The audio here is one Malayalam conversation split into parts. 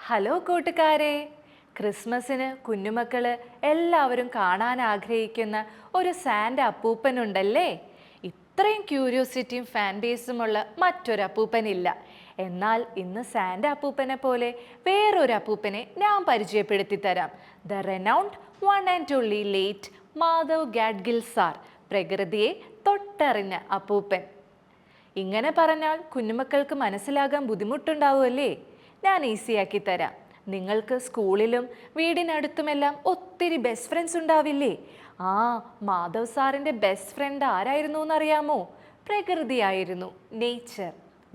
ഹലോ കൂട്ടുകാരെ, ക്രിസ്മസിന് കുഞ്ഞുമക്കള് എല്ലാവരും കാണാൻ ആഗ്രഹിക്കുന്ന ഒരു സാന്റ അപ്പൂപ്പനുണ്ടല്ലേ. ഇത്രയും ക്യൂരിയോസിറ്റിയും ഫാൻ ബേസുമുള്ള മറ്റൊരു അപ്പൂപ്പനില്ല. എന്നാൽ ഇന്ന് സാന്റ അപ്പൂപ്പനെ പോലെ വേറൊരു അപ്പൂപ്പനെ ഞാൻ പരിചയപ്പെടുത്തി തരാം. The renowned one and only late Madhav Gadgil sir, പ്രകൃതിയെ തൊട്ടറിഞ്ഞ അപ്പൂപ്പൻ. ഇങ്ങനെ പറഞ്ഞാൽ കുഞ്ഞുമക്കൾക്ക് മനസ്സിലാകാൻ ബുദ്ധിമുട്ടുണ്ടാവുമല്ലേ. ഞാൻ ഈസിയാക്കി തരാം. നിങ്ങൾക്ക് സ്കൂളിലും വീടിനടുത്തുമെല്ലാം ഒത്തിരി ബെസ്റ്റ് ഫ്രണ്ട്സ് ഉണ്ടാവില്ലേ. മാധവ് സാറിൻ്റെ ബെസ്റ്റ് ഫ്രണ്ട് ആരായിരുന്നു എന്നറിയാമോ? പ്രകൃതിയായിരുന്നു, നേച്ചർ.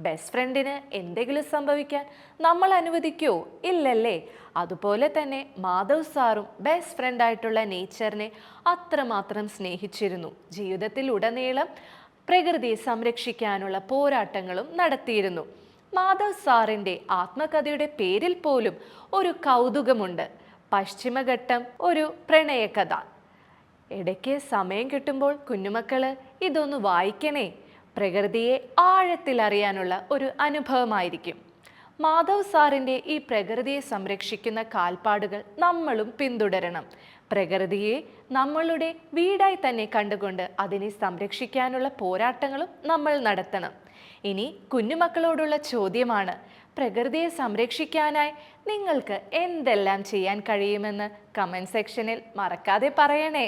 ബെസ്റ്റ് ഫ്രണ്ടിന് എന്തെങ്കിലും സംഭവിക്കാൻ നമ്മൾ അനുവദിക്കോ? ഇല്ലല്ലേ. അതുപോലെ തന്നെ മാധവ് സാറും ബെസ്റ്റ് ഫ്രണ്ടായിട്ടുള്ള നേച്ചറിനെ അത്രമാത്രം സ്നേഹിച്ചിരുന്നു. ജീവിതത്തിൽ ഉടനീളം പ്രകൃതിയെ സംരക്ഷിക്കാനുള്ള പോരാട്ടങ്ങളും നടത്തിയിരുന്നു. മാധവ് സാറിൻ്റെ ആത്മകഥയുടെ പേരിൽ പോലും ഒരു കൗതുകമുണ്ട്. പശ്ചിമഘട്ടം ഒരു പ്രണയകഥ. ഇടയ്ക്ക് സമയം കിട്ടുമ്പോൾ കുഞ്ഞുമക്കള് ഇതൊന്ന് വായിക്കണേ. പ്രകൃതിയെ ആഴത്തിൽ അറിയാനുള്ള ഒരു അനുഭവമായിരിക്കും. മാധവ് സാറിൻ്റെ ഈ പ്രകൃതിയെ സംരക്ഷിക്കുന്ന കാൽപ്പാടുകൾ നമ്മളും പിന്തുടരണം. പ്രകൃതിയെ നമ്മളുടെ വീടായി തന്നെ കണ്ടുകൊണ്ട് അതിനെ സംരക്ഷിക്കാനുള്ള പോരാട്ടങ്ങളും നമ്മൾ നടത്തണം. ഇനി കുഞ്ഞുമക്കളോടുള്ള ചോദ്യമാണ്, പ്രകൃതിയെ സംരക്ഷിക്കാനായി നിങ്ങൾക്ക് എന്തെല്ലാം ചെയ്യാൻ കഴിയുമെന്ന് കമൻറ്റ് സെക്ഷനിൽ മറക്കാതെ പറയണേ.